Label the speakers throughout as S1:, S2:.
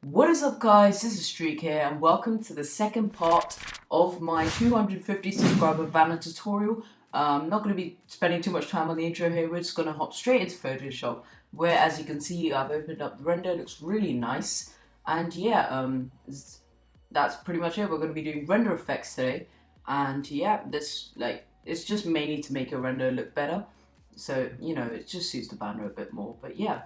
S1: What is up, guys? This is Streak here, and welcome to the second part of my 250 subscriber banner tutorial. I'm not going to be spending too much time on the intro here. We're just going to hop straight into Photoshop, where, as you can see, I've opened up the render. It looks really nice, and yeah, that's pretty much it. We're going to be doing render effects today, and yeah, it's just mainly to make your render look better. So it just suits the banner a bit more. But yeah,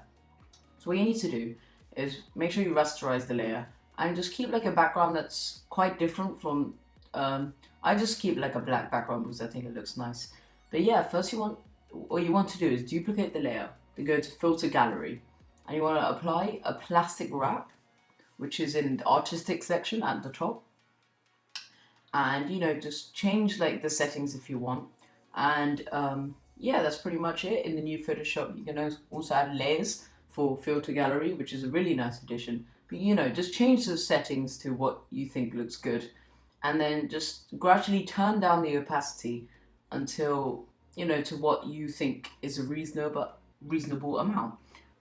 S1: so what you need to do is make sure you rasterize the layer and just keep like a background that's quite different from I just keep like a black background because I think it looks nice. But yeah, first what you want to do is duplicate the layer, then go to filter gallery, and you want to apply a plastic wrap, which is in the artistic section at the top, and just change like the settings if you want. And yeah, that's pretty much it. In the new Photoshop you can also add layers for filter gallery, which is a really nice addition. But just change the settings to what you think looks good, and then just gradually turn down the opacity until to what you think is a reasonable amount.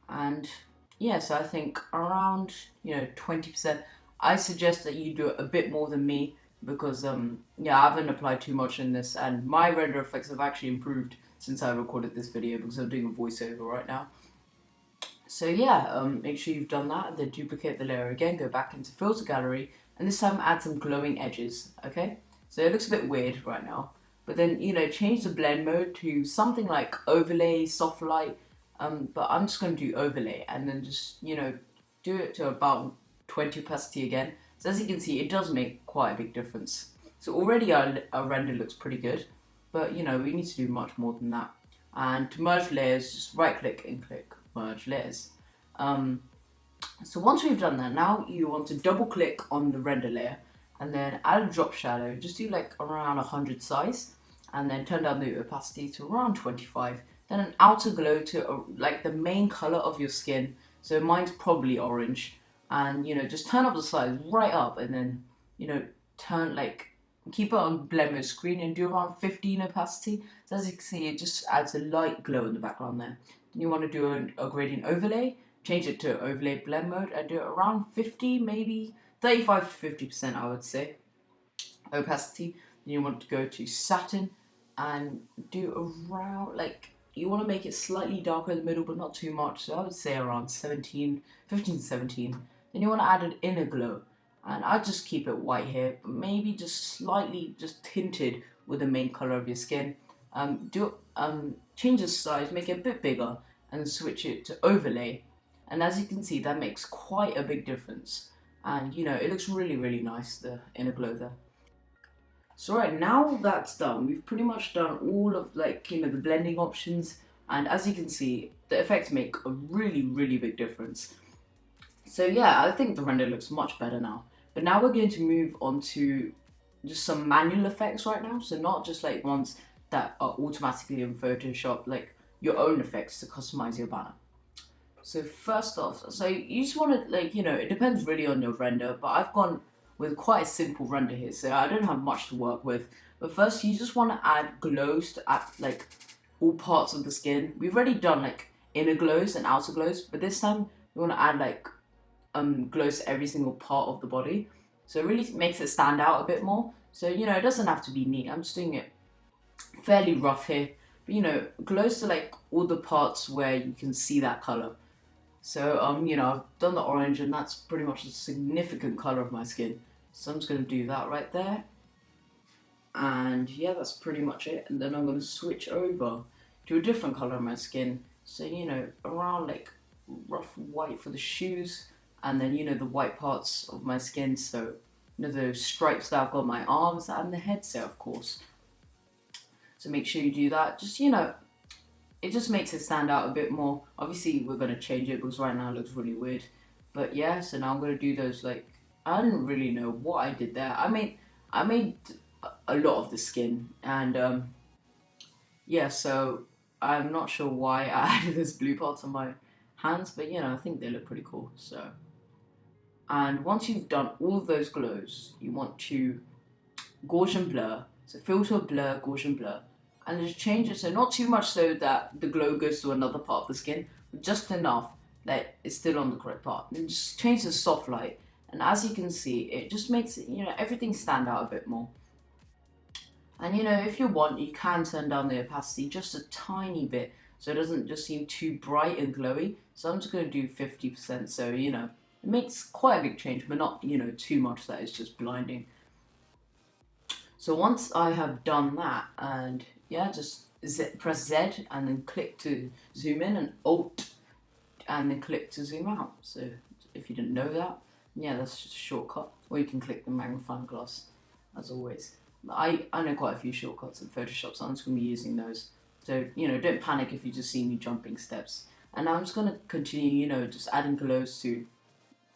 S1: And yeah, so I think around 20%. I suggest that you do it a bit more than me because yeah, I haven't applied too much in this, and my render effects have actually improved since I recorded this video because I'm doing a voiceover right now. So yeah, make sure you've done that, then duplicate the layer again, go back into filter gallery, and this time add some glowing edges, okay? So it looks a bit weird right now, but then change the blend mode to something like overlay, soft light, but I'm just going to do overlay, and then just do it to about 20 opacity again. So as you can see, it does make quite a big difference. So already our render looks pretty good, but we need to do much more than that. And to merge layers, just right click and click merge layers. So once we've done that, now you want to double click on the render layer and then add a drop shadow. Just do like around 100 size, and then turn down the opacity to around 25. Then an outer glow to like the main color of your skin. So mine's probably orange, and just turn up the size right up, and then keep it on blend mode screen and do around 15 opacity. So as you can see, it just adds a light glow in the background there. Then you want to do a gradient overlay, change it to overlay blend mode, and do it around 50, maybe 35 to 50%, I would say, opacity. Then you want to go to satin and do around, you want to make it slightly darker in the middle, but not too much. So I would say around 15 to 17. Then you want to add an inner glow, and I just keep it white here, but maybe just slightly tinted with the main color of your skin. Change the size, make it a bit bigger, and switch it to overlay. And as you can see, that makes quite a big difference. And it looks really, really nice, the inner glow there. So right, now that's done, we've pretty much done all of the blending options. And as you can see, the effects make a really, really big difference. So yeah, I think the render looks much better now. But now we're going to move on to just some manual effects right now. So not just ones that are automatically in Photoshop, like your own effects to customize your banner. So first off, so you just want to it depends really on your render, but I've gone with quite a simple render here, so I don't have much to work with. But first, you just want to add glows to add all parts of the skin. We've already done inner glows and outer glows, but this time you want to add glows to every single part of the body, so it really makes it stand out a bit more. So it doesn't have to be neat. I'm just doing it fairly rough here, but glows to all the parts where you can see that color. So I've done the orange, and that's pretty much a significant color of my skin. So I'm just going to do that right there, and yeah, that's pretty much it. And then I'm going to switch over to a different color of my skin, so around rough white for the shoes, and then the white parts of my skin, so those stripes that I've got on my arms and the headset, of course. So make sure you do that. Just it just makes it stand out a bit more. Obviously we're going to change it because right now it looks really weird. But yeah, so now I'm going to do those I didn't really know what I did there. I made a lot of the skin, and yeah, so I'm not sure why I added this blue part on my hands, but I think they look pretty cool. So, and once you've done all of those glows, you want to Gaussian blur. So filter, blur, Gaussian blur, and just change it so not too much so that the glow goes to another part of the skin, but just enough like it's still on the correct part. Then just change the soft light, and as you can see, it just makes it, everything stand out a bit more. And if you want, you can turn down the opacity just a tiny bit so it doesn't just seem too bright and glowy. So I'm just going to do 50%, so it makes quite a big change, but not too much that it's just blinding. So once I have done that, and yeah, just press Z and then click to zoom in, and Alt and then click to zoom out. So if you didn't know that, yeah, that's just a shortcut. Or you can click the magnifying glass, as always. I know quite a few shortcuts in Photoshop, so I'm just going to be using those. So, don't panic if you just see me jumping steps. And now I'm just going to continue, just adding glows to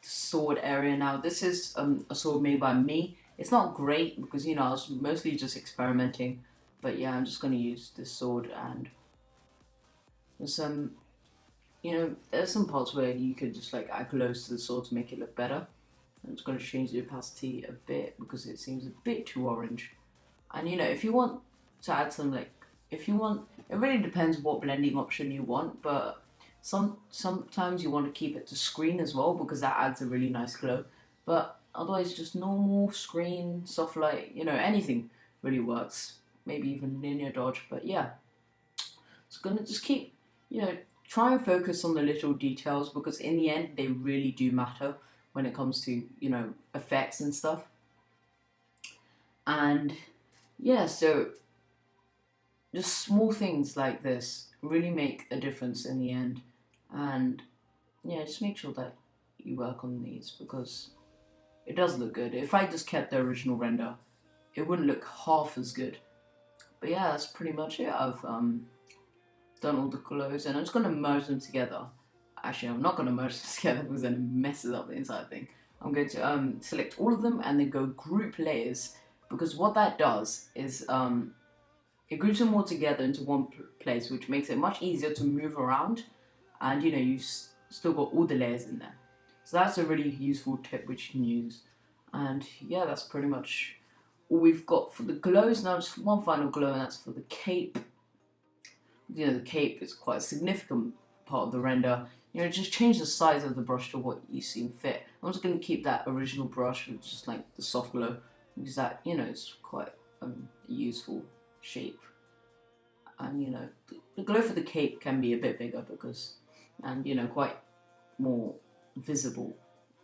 S1: the sword area. Now, this is a sword made by me. It's not great because, I was mostly just experimenting. But yeah, I'm just going to use this sword, and there's some, there's some parts where you could just like add glows to the sword to make it look better. I'm just going to change the opacity a bit because it seems a bit too orange. And if you want to add some it really depends what blending option you want, but sometimes you want to keep it to screen as well because that adds a really nice glow. But otherwise, just normal screen, soft light, anything really works. Maybe even linear dodge, but yeah. It's going to just keep, try and focus on the little details because in the end, they really do matter when it comes to, effects and stuff. And yeah, so just small things like this really make a difference in the end. And yeah, just make sure that you work on these because it does look good. If I just kept the original render, it wouldn't look half as good. But yeah, that's pretty much it. I've done all the glows, and I'm just going to merge them together. Actually, I'm not going to merge them together because then it messes up the entire thing. I'm going to select all of them and then go group layers, because what that does is it groups them all together into one place, which makes it much easier to move around, and you've still got all the layers in there. So that's a really useful tip which you can use. And yeah, that's pretty much all we've got for the glows. Now just one final glow, and that's for the cape. The cape is quite a significant part of the render. Just change the size of the brush to what you seem fit. I'm just going to keep that original brush with just like the soft glow, because that, it's quite a useful shape. And the glow for the cape can be a bit bigger because, and quite more visible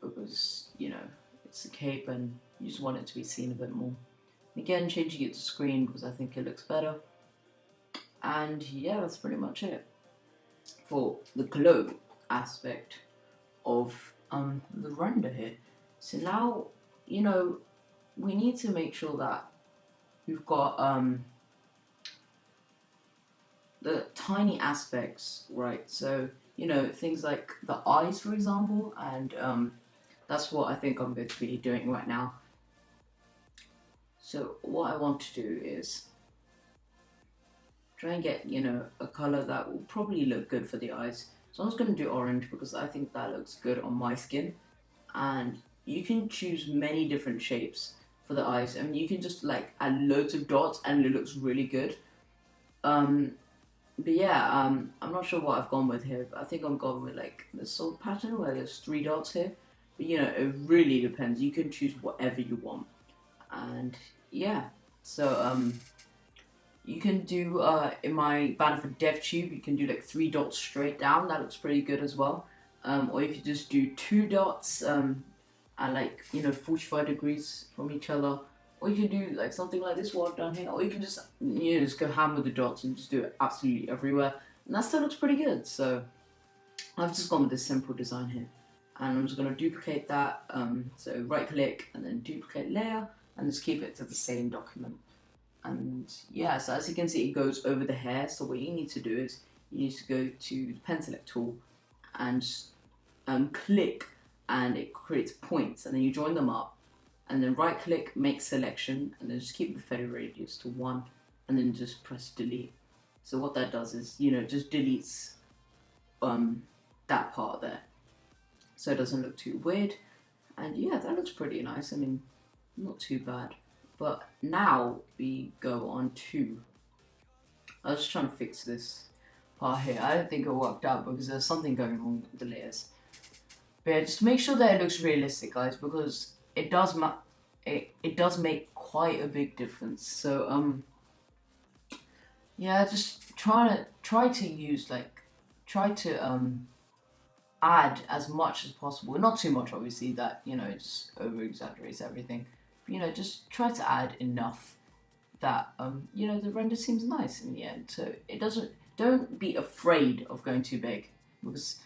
S1: because, it's the cape and you just want it to be seen a bit more. Again, changing it to screen because I think it looks better. And yeah, that's pretty much it for the glow aspect of the render here. So now, we need to make sure that we've got the tiny aspects right. So, things like the eyes, for example, and that's what I think I'm going to be doing right now. So what I want to do is try and get, a color that will probably look good for the eyes. So I'm just going to do orange because I think that looks good on my skin. And you can choose many different shapes for the eyes. I mean, you can just like add loads of dots and it looks really good. But yeah, I'm not sure what I've gone with here. But I think I'm going with like this sort of pattern where there's 3 dots here. But it really depends. You can choose whatever you want. And yeah, so you can do, in my banner for DevTube, you can do like 3 dots straight down. That looks pretty good as well. Or you could just do 2 dots at like, 45 degrees from each other. Or you can do like something like this one down here. Or you can just, just go ham with the dots and just do it absolutely everywhere. And that still looks pretty good. So I've just gone with this simple design here. And I'm just going to duplicate that. So right click and then duplicate layer and just keep it to the same document. And yeah, so as you can see, it goes over the hair. So what you need to do is you need to go to the pen select tool and click, and it creates points, and then you join them up, and then right click, make selection, and then just keep the feather radius to 1, and then just press delete. So what that does is, just deletes that part there, so it doesn't look too weird. And yeah, that looks pretty nice. I mean, not too bad. But now we go on to, I was just trying to fix this part here. I don't think it worked out because there's something going on with the layers. But yeah, just make sure that it looks realistic, guys, because it does it does make quite a big difference. So yeah, just try to use try to add as much as possible. Not too much, obviously, that it just over exaggerates everything. But, just try to add enough that the render seems nice in the end. So it doesn't. Don't be afraid of going too big, because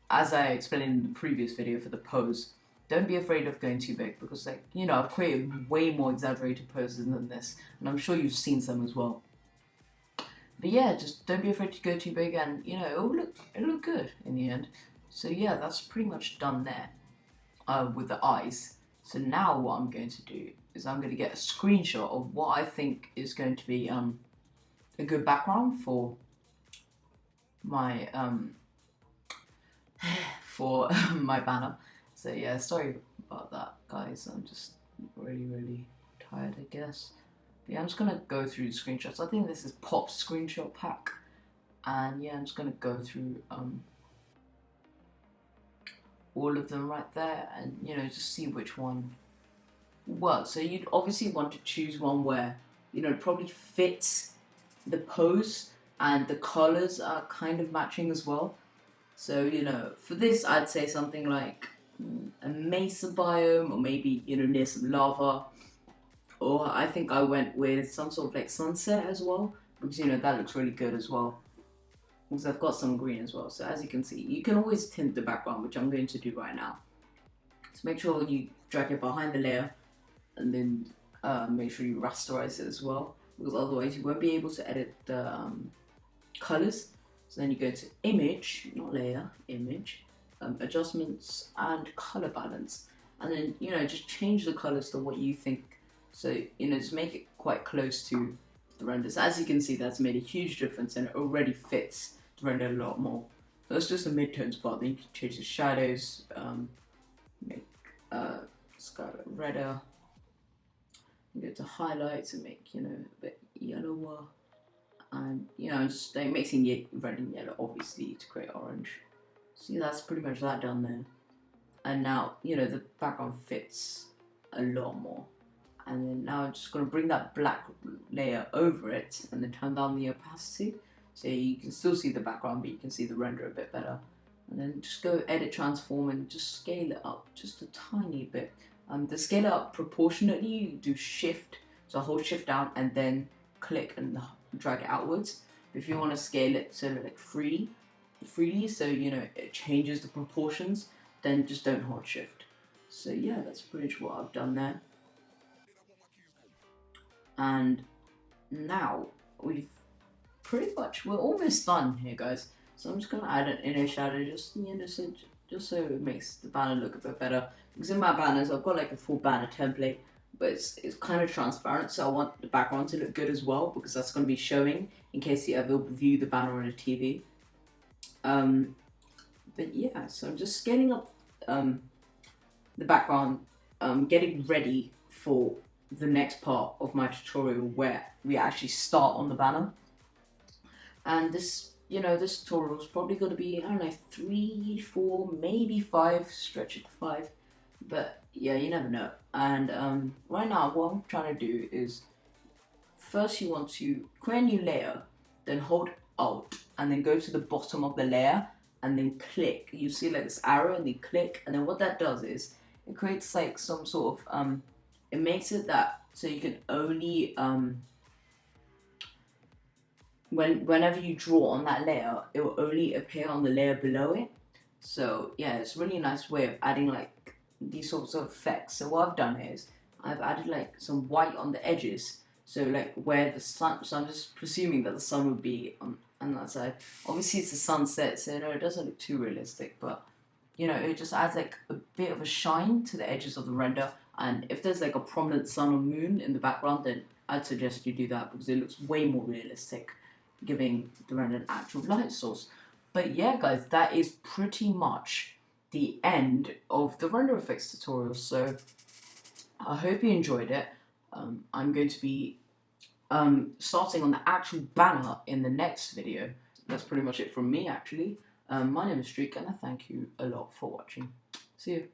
S1: as I explained in the previous video for the pose, don't be afraid of going too big, because I've created way more exaggerated poses than this, and I'm sure you've seen some as well. But yeah, just don't be afraid to go too big, and it'll look good in the end. So yeah, that's pretty much done there with the eyes. So now what I'm going to do is I'm going to get a screenshot of what I think is going to be a good background for my my banner. So yeah, sorry about that, guys. I'm just really tired, I guess. But yeah, I'm just gonna go through the screenshots. I think this is Pop's screenshot pack, and yeah, I'm just gonna go through all of them right there, and just see which one works. So you'd obviously want to choose one where probably fits the pose and the colors are kind of matching as well. So for this, I'd say something like a mesa biome, or maybe near some lava, or I think I went with some sort of sunset as well, because that looks really good as well, because I've got some green as well. So as you can see, you can always tint the background, which I'm going to do right now. So make sure you drag it behind the layer, and then make sure you rasterize it as well, because otherwise you won't be able to edit the colors. So then you go to image, not layer, image, adjustments and color balance, and then just change the colors to what you think. So just make it quite close to the renders. As you can see, that's made a huge difference, and it already fits the render a lot more. So that's just the midtones part. Then you can change the shadows, make sky a bit redder. You go to highlights and make a bit yellower. And just mixing red and yellow, obviously, to create orange. See, that's pretty much that done there. And now the background fits a lot more. And then now I'm just going to bring that black layer over it, and then turn down the opacity, so you can still see the background, but you can see the render a bit better. And then just go edit transform and just scale it up just a tiny bit. To scale it up proportionately, you do shift, so hold shift down and then click and drag it outwards. If you want to scale it so freely, so it changes the proportions, then just don't hold shift. So yeah, that's pretty much what I've done there. And now we're almost done here, guys. So I'm just gonna add an inner shadow, just so it makes the banner look a bit better. Because in my banners, I've got a full banner template, but it's kind of transparent, so I want the background to look good as well, because that's going to be showing in case you ever view the banner on a TV. But yeah, so I'm just scaling up the background, getting ready for the next part of my tutorial where we actually start on the banner. And this tutorial is probably going to be, I don't know, 3, 4, maybe 5, stretch it to 5. But yeah, you never know. And right now, what I'm trying to do is, first you want to create a new layer, then hold Alt, and then go to the bottom of the layer, and then click. You see this arrow, and then click, and then what that does is, it creates some sort of, it makes it that, so you can only, whenever you draw on that layer, it will only appear on the layer below it. So yeah, it's a really nice way of adding these sorts of effects. So what I've done is I've added some white on the edges, so where the sun, so I'm just presuming that the sun would be on that side. Obviously it's a sunset, so it doesn't look too realistic, but it just adds a bit of a shine to the edges of the render. And if there's a prominent sun or moon in the background, then I'd suggest you do that, because it looks way more realistic, giving the render an actual light source. But yeah, guys, that is pretty much the end of the render effects tutorial. So I hope you enjoyed it. I'm going to be starting on the actual banner in the next video. that's pretty much it from me, actually. My name is Streak, and I thank you a lot for watching. See you.